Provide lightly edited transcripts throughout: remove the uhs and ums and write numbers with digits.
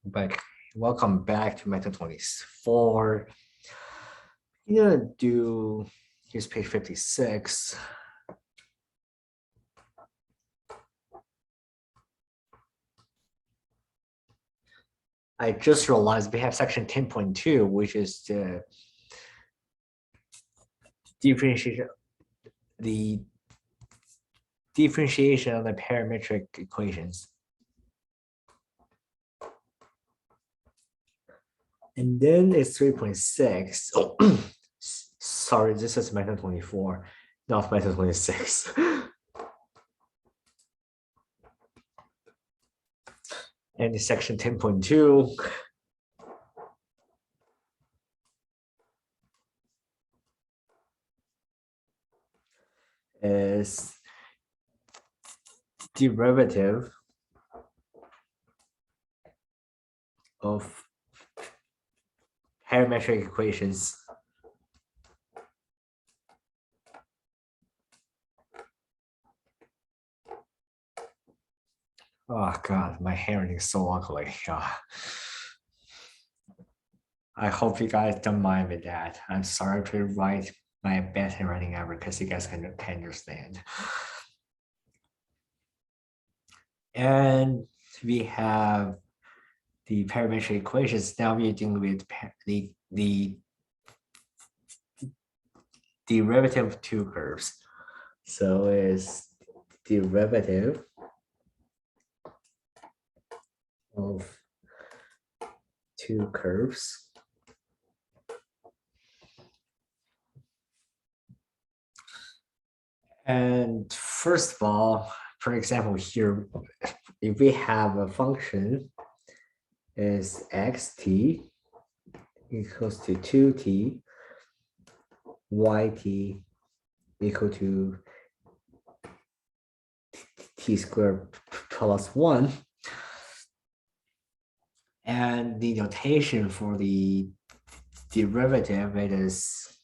But welcome back to Method 24. You're gonna do, here's page 56. I just realized we have section 10.2, which is the differentiation, the differentiation of the parametric equations. And then it's 3.6. Oh, sorry, this is method 24, not method 26. And the section 10.2. Is derivative of parametric equations. Oh God, my handwriting is so ugly. I hope you guys don't mind with that. I'm sorry to write my best handwriting ever because you guys can understand. And we have the parametric equations. Now we're dealing with the derivative of two curves. So it's derivative of two curves. And first of all, for example, here, if we have a function is xt equals to 2t, yt equal to t squared plus 1. And the notation for the derivative, it is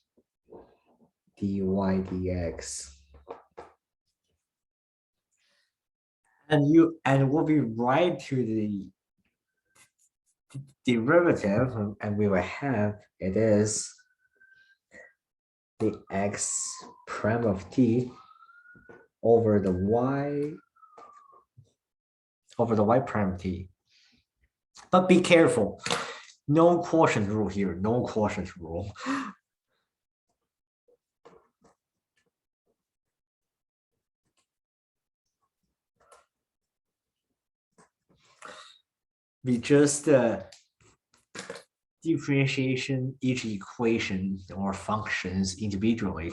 dy dx. And what we write to the derivative, and we will have, it is the x prime of t over the y prime t. But be careful, no quotient rule here, no quotient rule. We just differentiation each equation or functions individually.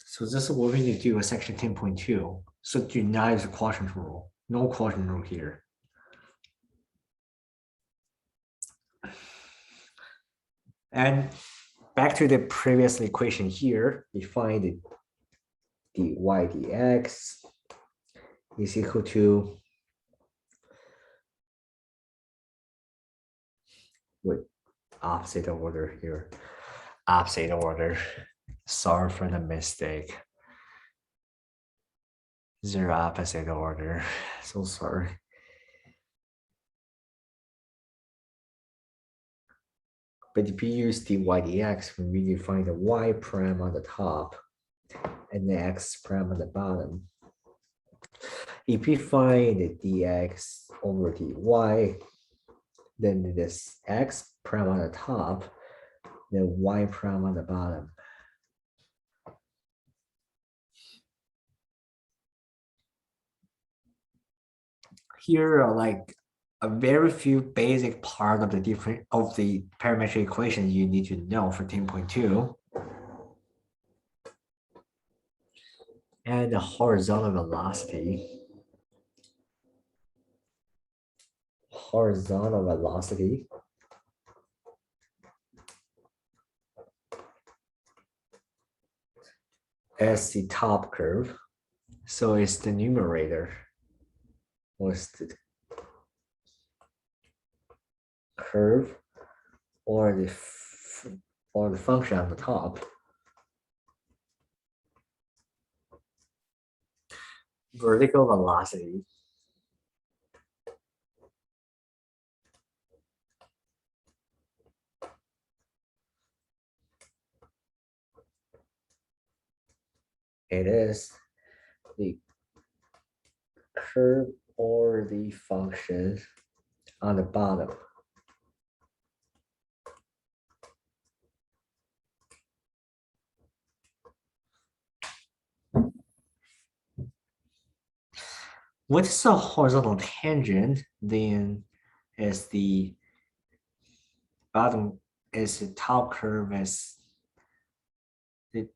So this is what we need to do with section 10.2. So do not use the quotient rule. No quotient rule here. And back to the previous equation here, we find the dy dx is equal to, with opposite order here, opposite order. Sorry for the mistake. Zero opposite order. So sorry. But if you use dy dx, we really find the y prime on the top and the x prime on the bottom. If we find the dx over dy, then this x prime on the top, then y prime on the bottom. Here are like a very few basic part of the parametric equation you need to know for 10.2. And the horizontal velocity. Horizontal velocity as the top curve. So it's the numerator was the curve or the function on the top. Vertical velocity. It is the curve or the function on the bottom. What is a horizontal tangent? Then is the bottom is the top curve is the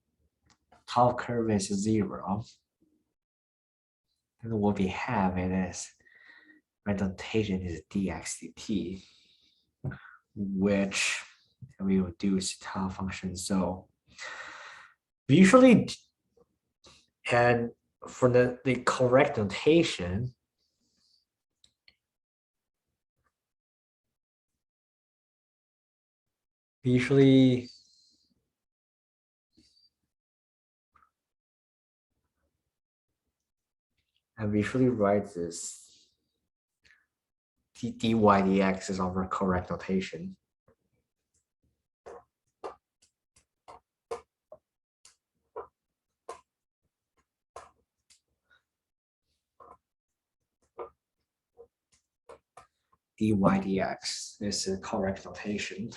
top curve is 0. And what we have it is horizontal tangent is dx dt, which we will do is top function. So usually, and for the correct notation, usually I usually write this dy dx is our correct notation. Dy dx is the correct notation.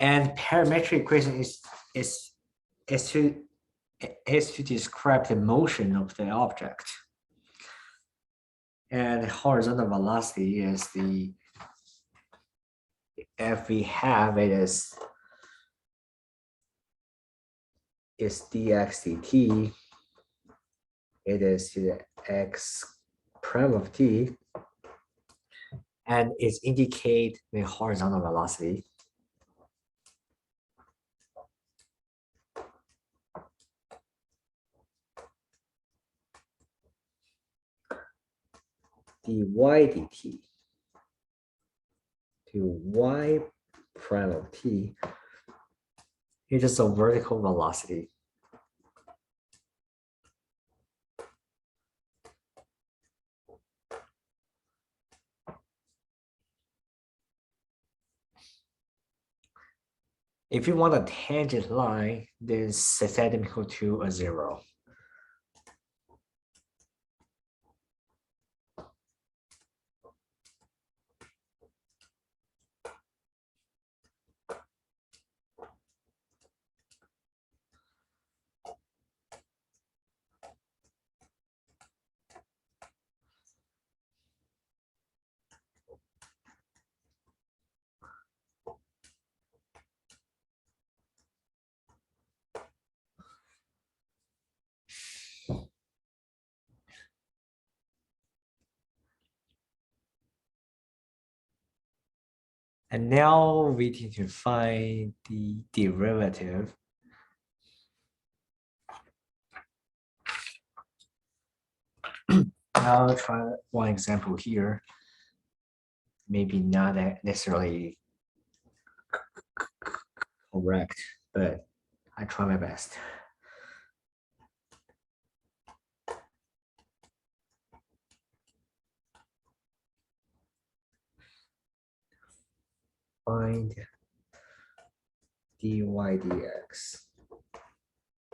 And parametric equation is to describe the motion of the object. And horizontal velocity is the, if we have it is dx dt, it is the x prime of t, and it indicate the horizontal velocity. Dy dt to y prime of t, it is a vertical velocity. If you want a tangent line, then set them equal to a 0. And now we need to find the derivative. I'll try one example here. Maybe not necessarily correct, but I try my best. Find dy dx.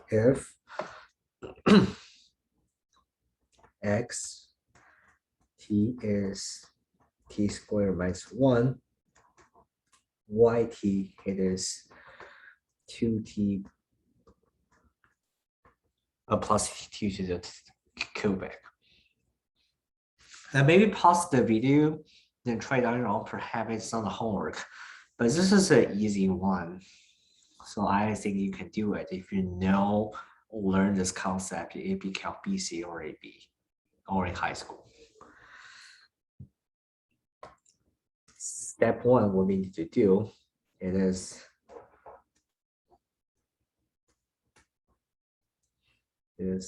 If x t is t squared minus 1, yt it is 2t plus 2 to the cubic. And maybe pause the video, then try it on your own. Perhaps it's on the homework, but this is an easy one. So I think you can do it if you learn this concept in AP Calc BC or AB or in high school. Step one, what we need to do is dy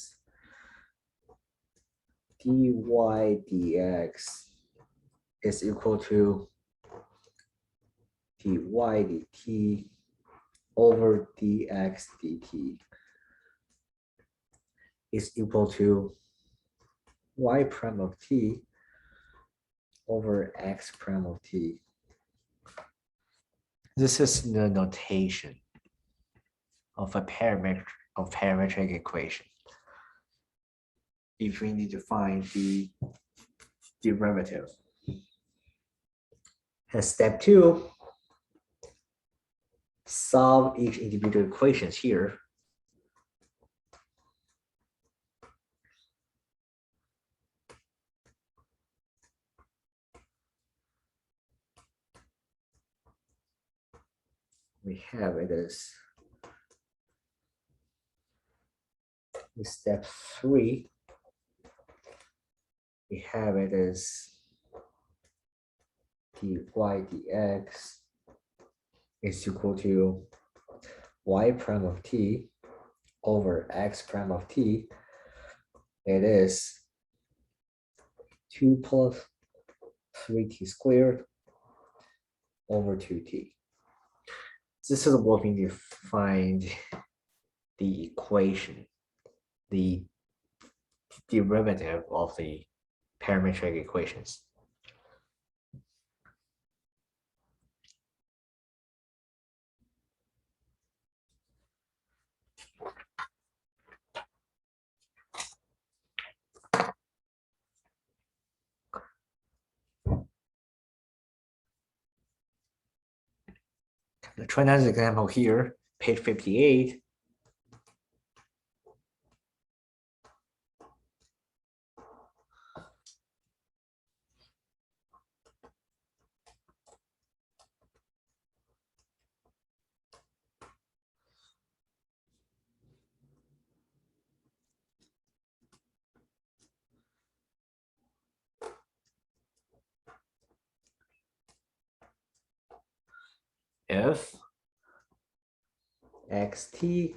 dx is equal to dy dt over dx dt is equal to y prime of t over x prime of t. This is the notation of a parametric equation. If we need to find the derivative. And step two, solve each individual equations here. We have it as step three. We have it as dy dx is equal to y prime of t over x prime of t. It is 2 plus 3t squared over 2t. This is what we need to find the equation, the derivative of the parametric equations. Try another example here, page 58. If xt,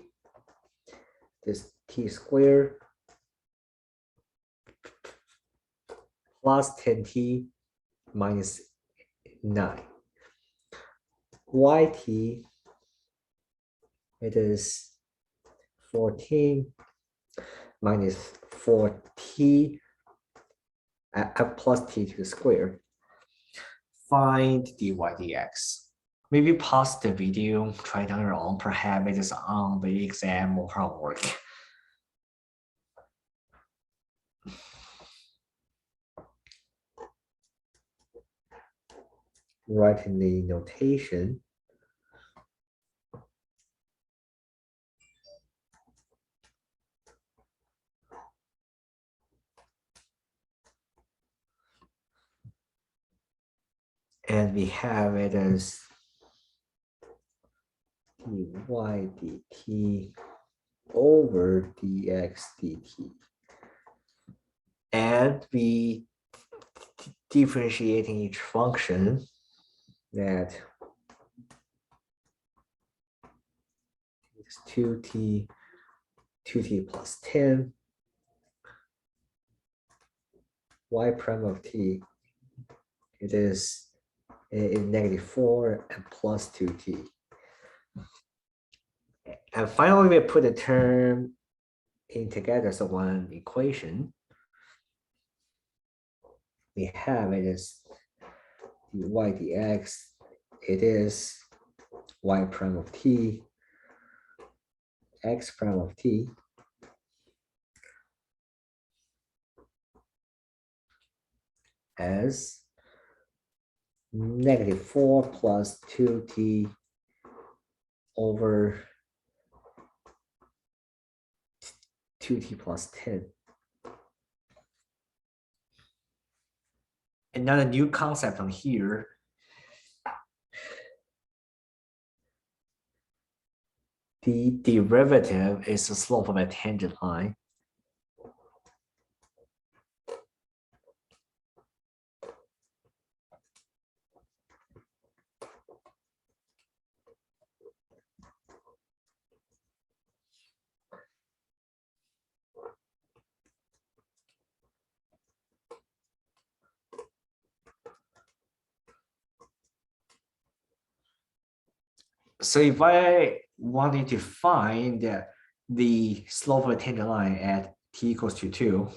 this t squared plus 10t minus 9. Yt, it is 14 minus 4t plus t to the square. Find dy dx. Maybe pause the video, try it on your own. Perhaps it is on the exam or homework. Write in the notation. And we have it as dy dt over dx dt. And we differentiating each function that is 2t plus 10 y prime of t, it is negative 4 and plus 2t. And finally, we put the term in together as one equation. We have it as dy dx, it is y prime of t, x prime of t, as negative 4 plus 2t over 2t plus 10. Another new concept on here. the derivative is the slope of a tangent line. So if I wanted to find the slope of a tangent line at t equals to 2,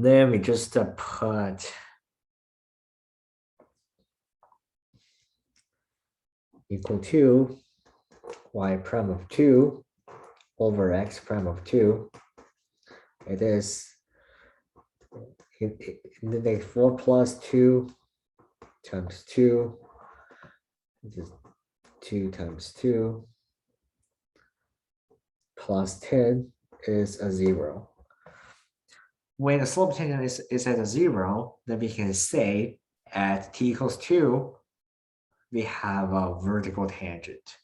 then we just put equal to y prime of 2 over x prime of 2. It is negative 4 plus 2 times 2. This is 2 times 2 plus 10 is a 0. When the slope tangent is at a 0, then we can say at t equals 2, we have a vertical tangent.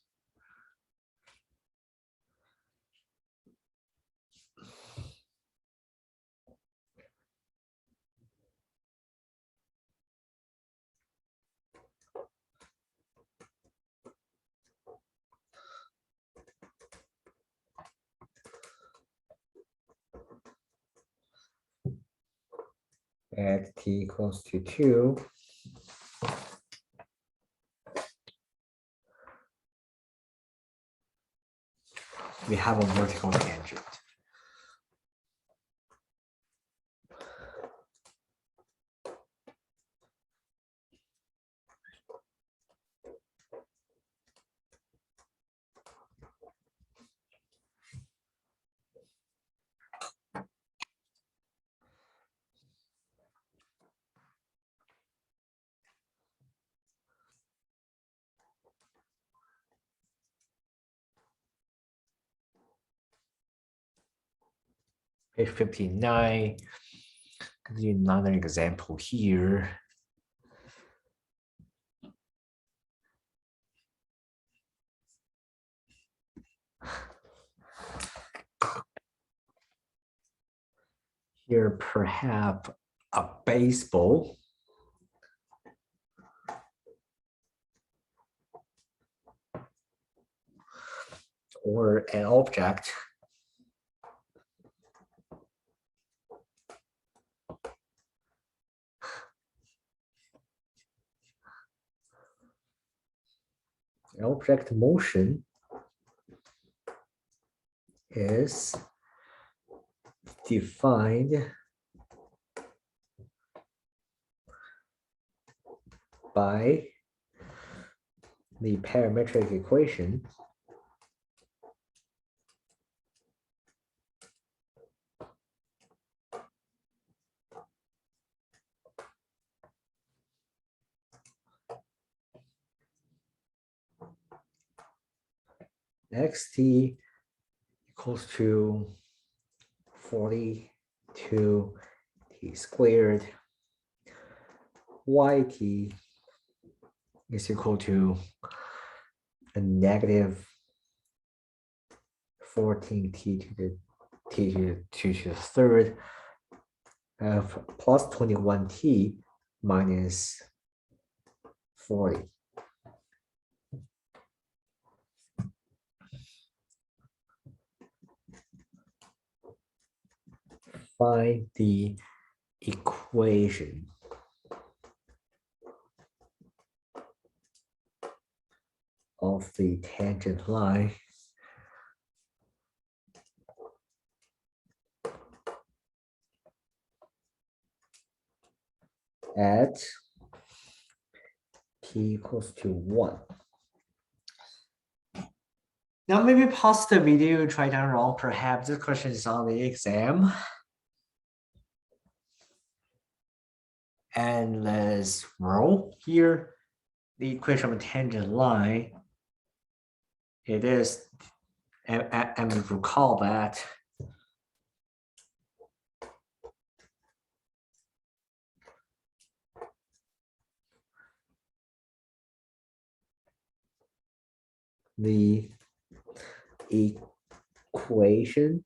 At t equals to 2, we have a vertical tangent. Page 59, another example here. Here, perhaps a baseball or an object object motion is defined by the parametric equation xt equals to 42 t squared, yt is equal to a negative 14t to the t to the third of plus 21t minus 40. Find the equation of the tangent line at t equals to 1. Now maybe pause the video, try that wrong. Perhaps this question is on the exam. And let's roll here. The equation of a tangent line, it is, and recall that the equation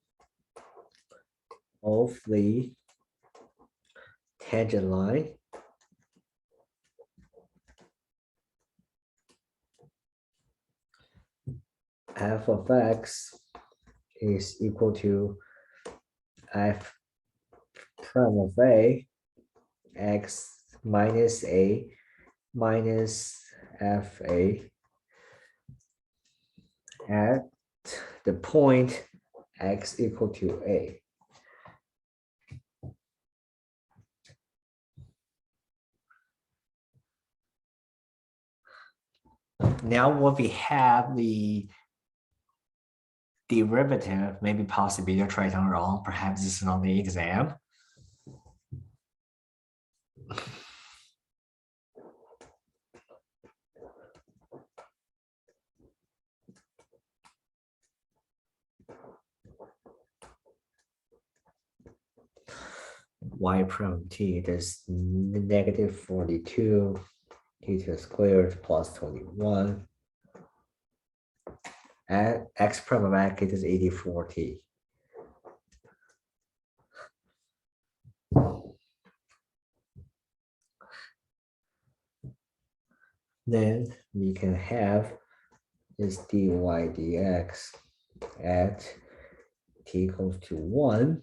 of the tangent line f of x is equal to f prime of a x minus a minus fa at the point x equal to a. Now what we have the derivative, maybe possibly you're trying wrong, perhaps this is on the exam. Y prime t, it is negative 42 t to the squared plus 21. At x prime of x, it is 84t. Then we can have this dy dx at t equals to 1.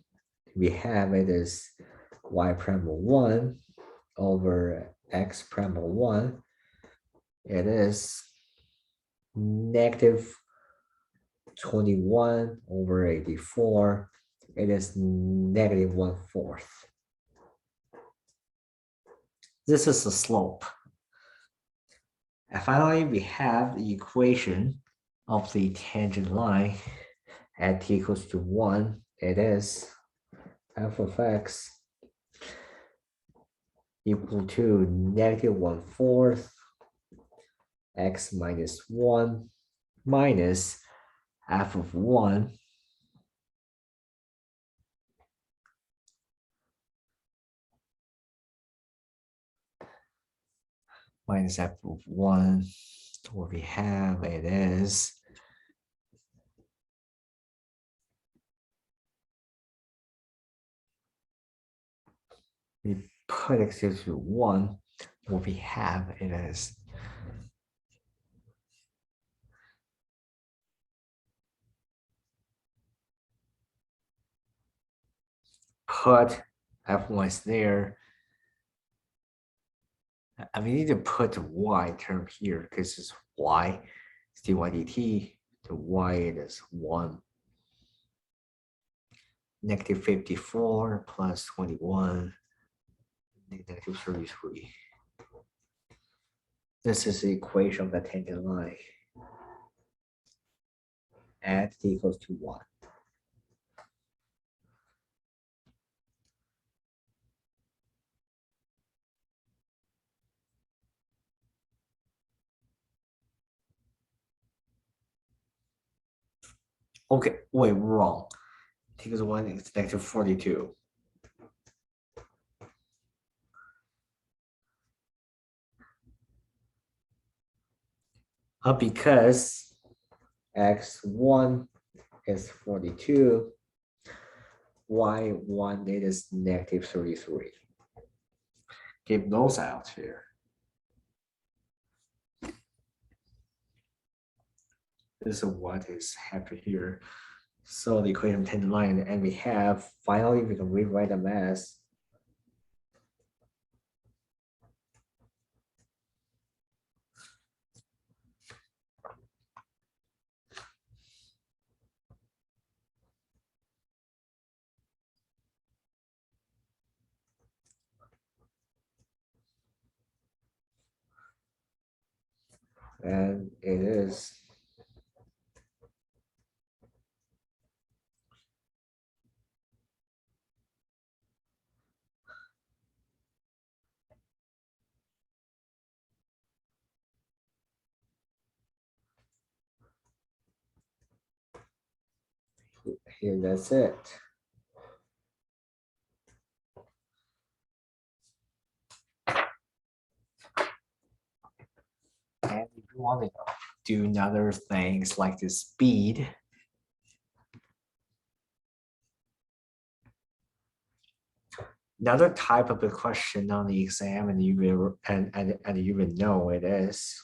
We have it as y prime of 1 over x prime of 1. It is negative 21 over 84. It is negative 1/4. This is the slope. And finally, we have the equation of the tangent line at t equals to 1. It is f of x equal to negative 1/4 x minus 1 minus f of 1 minus f of 1. What we have, it is we put x equal to 1. What we have, it is put f1 is there. And we need to put the y term here because it's y, it's dy dt. The y is 1. Negative 54 plus 21, negative 33. This is the equation of the tangent line at t equals to 1. Okay, wait, wrong. T equals 1 is negative 42. Because x1 is 42, y1 it is negative 33. Keep those out here. This is what is happening here. So the equation of tangent line, and we have, finally, we can rewrite the mass. And it is here, that's it. And if you want to do another things like the speed, another type of a question on the exam, and you will and you will know it is.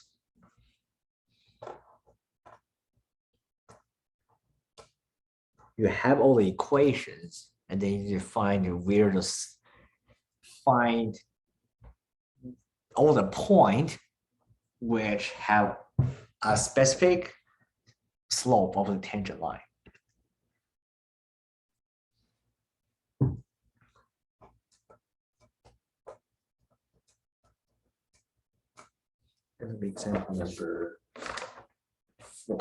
You have all the equations, and then you find the weirdest, find all the point which have a specific slope of the tangent line. Going to be example number 4.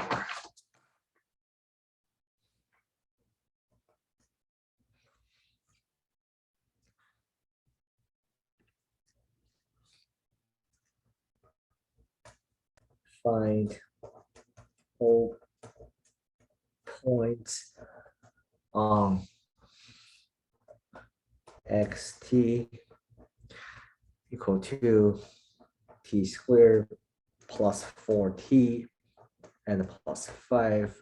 Find all points on xt equal to t squared plus 4t and plus 5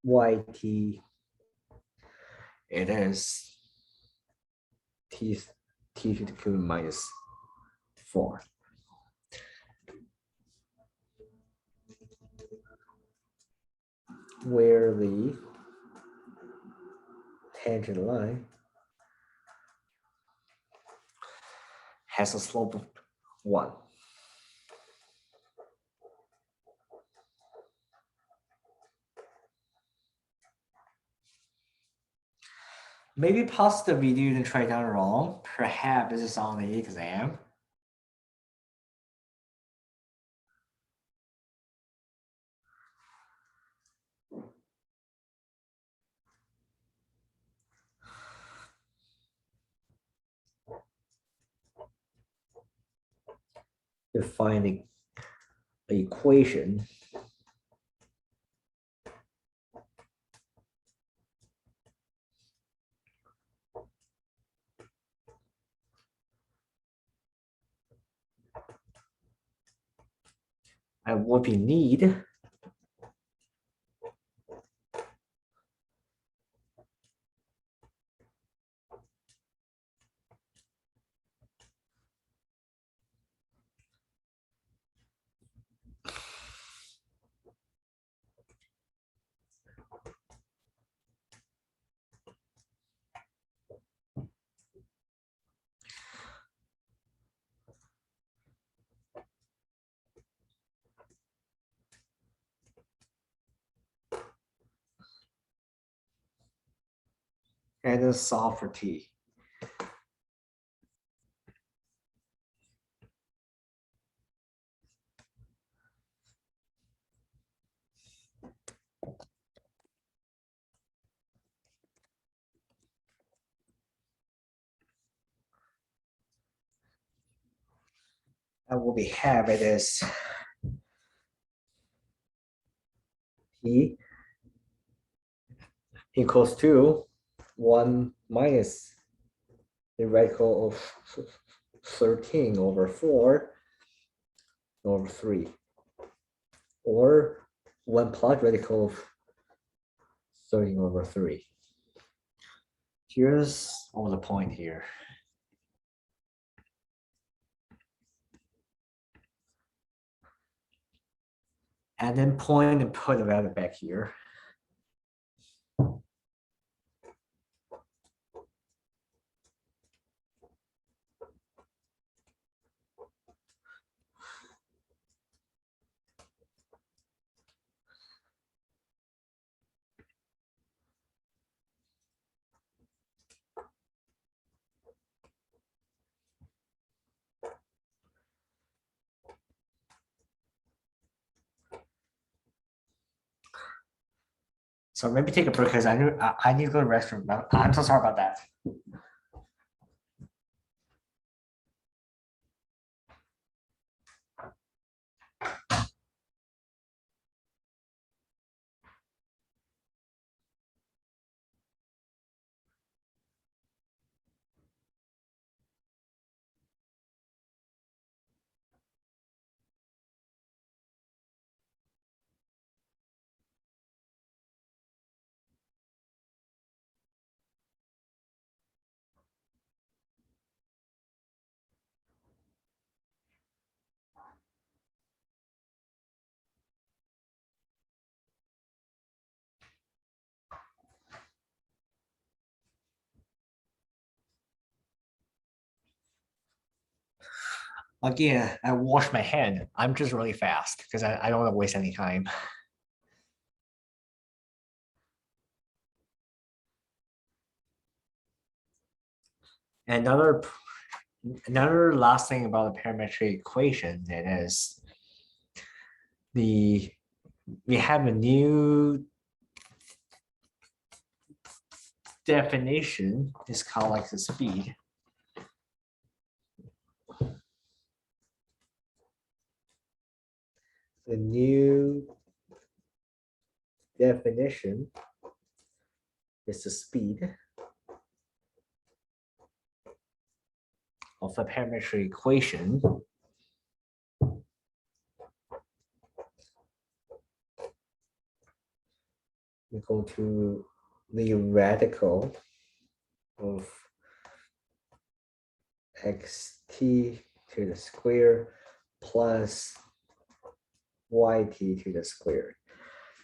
yt. It is t to the cube minus 4. Where the tangent line has a slope of 1. Maybe pause the video and try down wrong. Perhaps this is on the exam. Define the equation and what we need and then solve for t. And what we have it is t equals to 1 minus the radical of 13 over 4 over 3, or 1 plus radical of 13 over 3. Here's all the point here. And then point and put the value back here. So maybe take a break because I need to go to the restroom. I'm so sorry about that. Again, I wash my hand. I'm just really fast because I don't want to waste any time. Another last thing about the parametric equation, it is we have a new definition. It's called like the speed. The new definition is the speed of the parametric equation. We go to the radical of xt to the square plus yt to the square.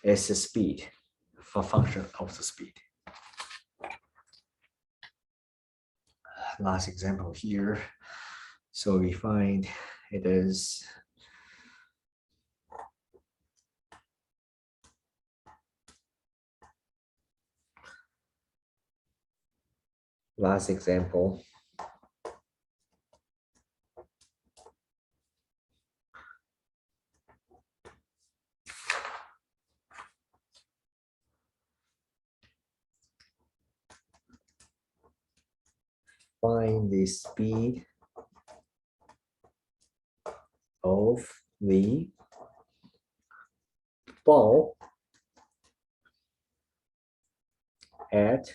It's the speed for function of the speed. Last example here. So we find it is last example. Find the speed of the ball at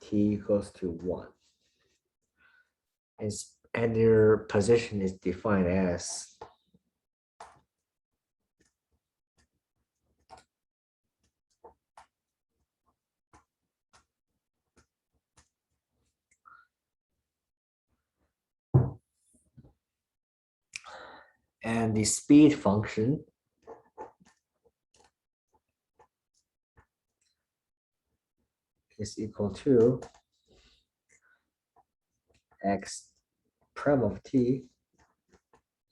t equals to 1. And their position is defined as and the speed function is equal to x prime of t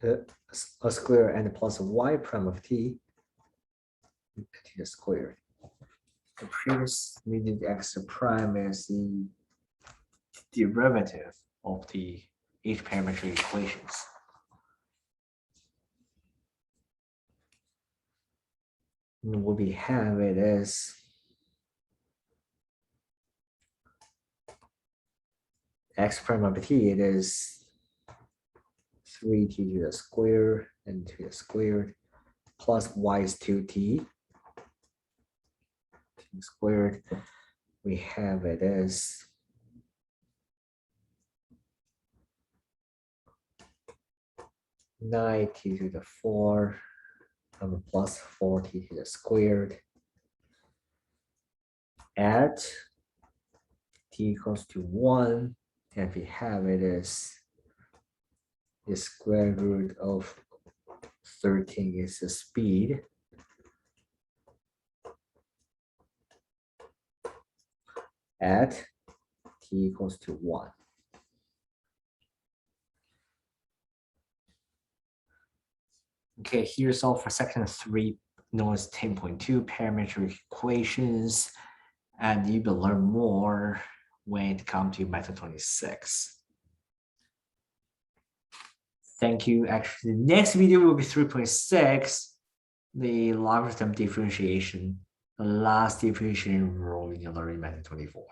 a square and plus y prime of t to the square. The previous needed x prime is the derivative of the each parametric equations. And what we have it is x prime of t, it is 3t to the square and to the squared plus y is 2t squared. We have it as 9t to the 4 plus 4t to the squared at t equals to 1, and we have it as the square root of 13 is the speed. At t equals to 1. Okay, here's all for section 3, known as 10.2 parametric equations, and you will learn more when it comes to method 26. Thank you. Actually, the next video will be 3.6, the logarithm differentiation, the last differentiation rule in learning method 24.